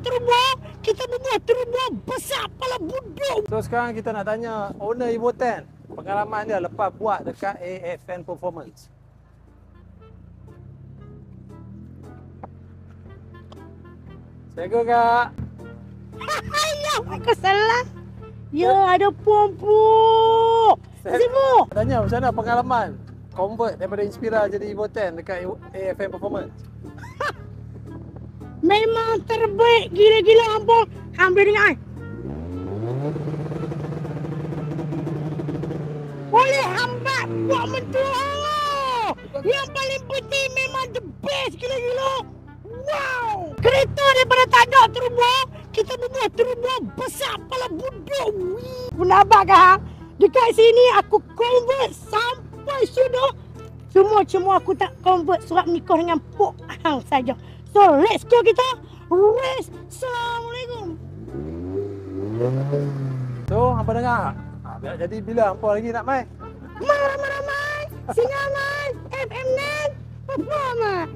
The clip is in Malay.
turbo, kita membuat turbo besar kepala buduk. So sekarang kita nak tanya owner Evo 10, pengalaman dia lepas buat dekat AFN Performance. Jaga kak. Ya, aku salah. Ya, ada pompo. Semua. Tanya macam mana pengalaman convert daripada Inspira jadi Evo 10 dekat AFN Performance. Memang terbaik gila-gila ampun. Hampir dengar. Boleh hambat buat mentua. Yang paling penting memang the best gila-gila. Wow. Kereta daripada tak ada turbo, kita membuat turbo besar kepala buduk. Penabak kah? Dekat sini aku convert sampai sudah. Cuma aku tak convert surat nikah dengan Pok Hang saja. So let's go kita race. Assalamualaikum. So hampa dengar? Biar jadi bila hampa lagi nak main? Ramai-ramai. Singa main. FM Net. Performance.